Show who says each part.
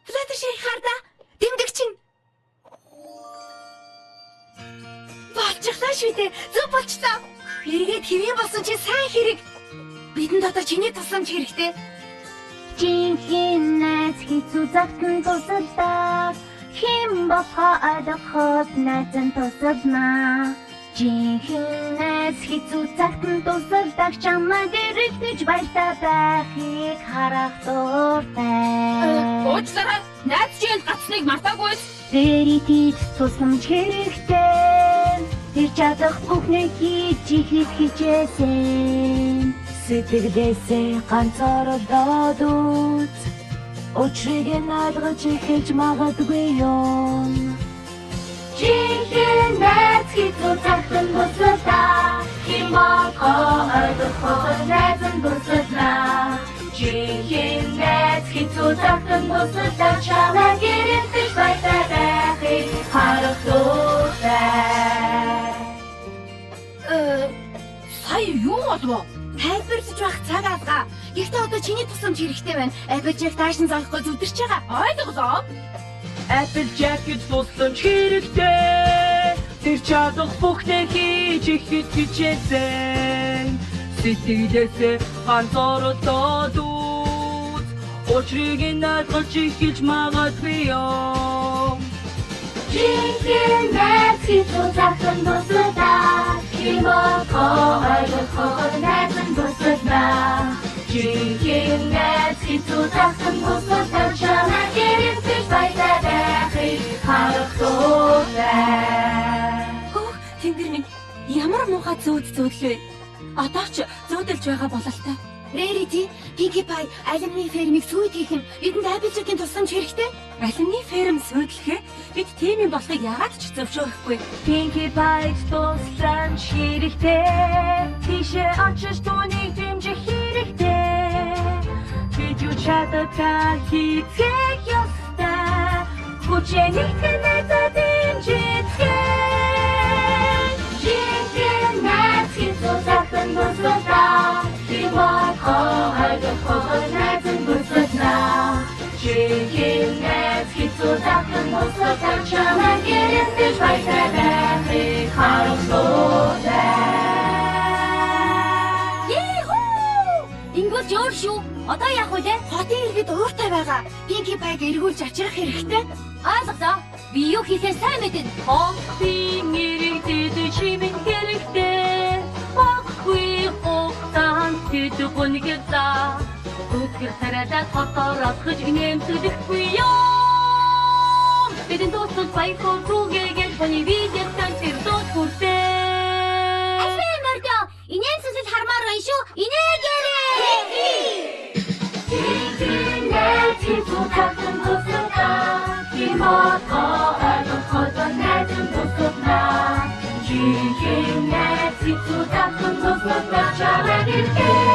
Speaker 1: Флаттерши харда. Дэмдэгчин. Болчихлоо шүү дээ. Зөв болчлоо. Эргээд хэвэн болсон чи сайн хэрэг. Бидэнд одоо чиний тусламж хэрэгтэй.
Speaker 2: Жинхэнэ найз хэцүү загтан тусалдаг. Хэн болохоо ойлгоход найз нь тусалнаа. Жинхэнэ найз хэцүү загтан тусалдаг. Чамайг эргэлдэж баяртай байхыг харах дуртай.
Speaker 1: Уучлаарай. Найз чинь гацныг мартаагүй.
Speaker 2: Рэритид тусламж хэрэгтэй. Тэр чадах бүхнийг хийж ихийг хичээсэн. Сэтгэлээсээ ганцаардаад үз. Учрыг нь ойлгож эхэлж магадгүй юм. Жинхэнэ найз хэцүү цагтан тусалдаа. Хэн болохоо ойлгоход найз нь тусалнаа. Жинхэнэ найз хэцүү цагтан тусалдаа. Чамайг эргэлдэж баяртай байхыг харах дуртай.
Speaker 1: Сая юу болов? Тайлбарлаж байх цаг алгаа. Гэхдээ одоо чиний тусламж хэрэгтэй байна. Applejack таашин зоохгүй зүдэрч байгаа. Ойлголоо.
Speaker 3: Applejack-д тусламж хэрэгтэй. Тэр чадах бүхнийг хийж ихэд хичээсэн. Сэтгэлээсээ ганцаардаад үз. Учрыг нь ойлгож эхэлж магадгүй юм.
Speaker 2: Жинхэнэ найз хэцүү цагтан тусалдаа. Хэн болохоо ойлгоход найз нь тусалнаа. Жинхэнэ найз хэцүү цагтан тусалдаа. Чамайг эргэлдэж баяртай байхыг харах дуртай.
Speaker 1: Тэнгэр минь ямар муухай зөөдлөө. Одоо ч зөөдөлж байгаа бололтой. Rarity, Pinkie Pie, алюминий фермийг сүйтгэх нь бидэнд Applejack-ийн тусламж хэрэгтэй. Алюминий ферм сүйтлэхээ бид тийм юм болохыг яагаад ч зөвшөөрөхгүй.
Speaker 2: Pinkie Pie тусламж хэрэгтэй. Тийшээ очиж түүнийг дэмжих хэрэгтэй. Бид юу чаддгаа хийх ёстой. Хүчээ нэгтгэн найзаа дэмжицгээ. Жинхэнэ найз хэцүү цагтан тусалдаа. Хэн болохоо ойлгоход найз нь тусалнаа. Жинхэнэ найз хэцүү цагтан тусалдаа. Чамайг эргэлдэж баяртай байхыг харах дуртай.
Speaker 1: Ингүүл жөөр шүү. Одоо яах вэ? Хотын иргэд ууртай байгаа. Pinkie Pie-г эргүүлж авчрах хэрэгтэй. Ойлголоо. Би юу хийхээ сайн мэдэн.
Speaker 2: Хотын иргэдэд чимэн хэрэгтэй. Баггүй хугацаанд тэд гүнгэлээ. Өдөр тариалаад хотоор алхаж нэмсэдэхгүй юм. Бидэн тусал баярхан түгээгээд хүний видеотан тэр дууд хүртээ.
Speaker 1: Ашиг мөрдөө. Инээмсэсэл хармаар байна шүү. Инээгээрээ.
Speaker 2: Жинхэнэ найз хэцүү цагтан тусалдаа. Хэн болохоо ойлгоход найз нь тусалнаа. Жинхэнэ найз хэцүү цагтан тусалдаа. Чамайг эргэлдэж